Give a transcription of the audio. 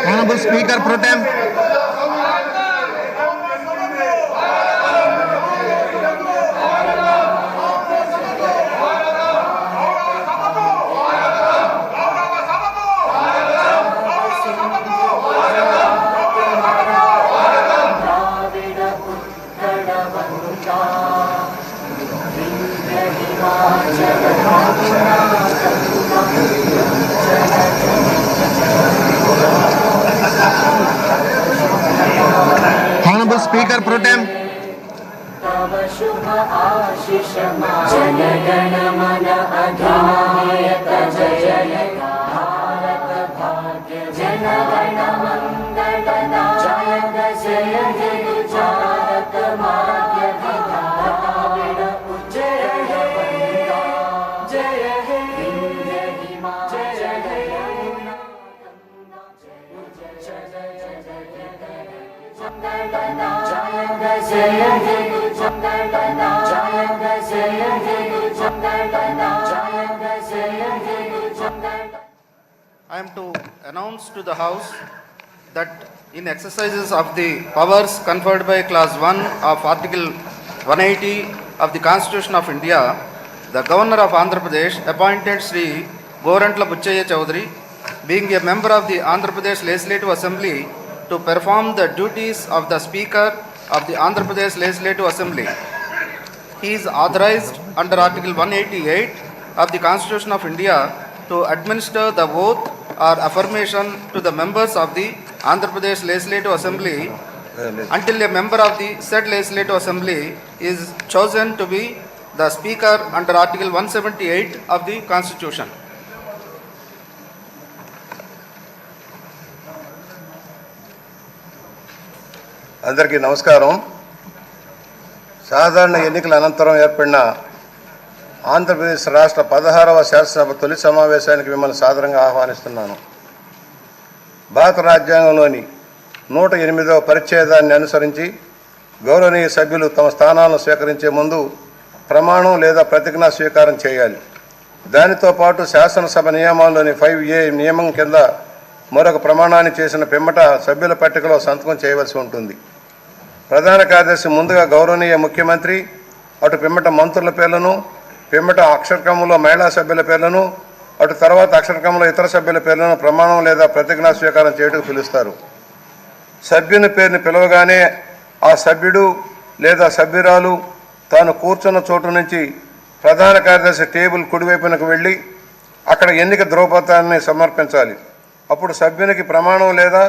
Honorable Speaker Pro Tem. Honorable Speaker Pro Tem. I am to announce to the House that in exercises of the powers conferred by Clause 1 of Article 180 of the Constitution of India, the Governor of Andhra Pradesh appointed Sri Gorantla Buchaya Chaudhary, being a member of the Andhra Pradesh Legislative Assembly, to perform the duties of the Speaker of the Andhra Pradesh Legislative Assembly. He is authorized under Article 188 of the Constitution of India to administer the oath or affirmation to the members of the Andhra Pradesh Legislative Assembly until a member of the said Legislative Assembly is chosen to be the Speaker under Article 178 of the Constitution. అందరికీ నమస్కారం. సాధారణ ఎన్నికల అనంతరం ఏర్పడిన ఆంధ్రప్రదేశ్ రాష్ట్ర 16వ శాసనసభ తొలి సమావేశానికి మిమ్మల్ని సాదరంగా ఆహ్వానిస్తున్నాను. భారత రాజ్యాంగంలోని 108వ పరిచ్ఛేదాన్ని అనుసరించి గౌరవనీయ సభ్యులు తమ స్థానాలను స్వీకరించే ముందు ప్రమాణం లేదా ప్రతిజ్ఞా స్వీకారం చేయాలి. దానితో పాటు శాసనసభ నియమాల్లోని 5A నియమం కింద మరొక ప్రమాణాన్ని చేసిన పిమ్మట సభ్యుల పట్టికలో సంతకం చేయవలసి ఉంటుంది. ప్రధాన కార్యదర్శి ముందుగా గౌరవనీయ ముఖ్యమంత్రి, అటు పిమ్మట మంత్రుల పేర్లను, పిమ్మట అక్షరక్రమంలో మహిళా సభ్యుల పేర్లను, అటు తర్వాత అక్షరక్రమంలో ఇతర సభ్యుల పేర్లను ప్రమాణం లేదా ప్రతిజ్ఞా స్వీకారం చేయడానికి పిలుస్తారు. సభ్యుని పేరుని పిలవగానే ఆ సభ్యుడు లేదా సభ్యురాలు తాను కూర్చున్న చోటు నుంచి ప్రధాన కార్యదర్శి టేబుల్ కుడివైపునకు వెళ్ళి అక్కడ ఎన్నిక ధ్రువపత్రాన్ని సమర్పించాలి. అప్పుడు సభ్యునికి ప్రమాణం లేదా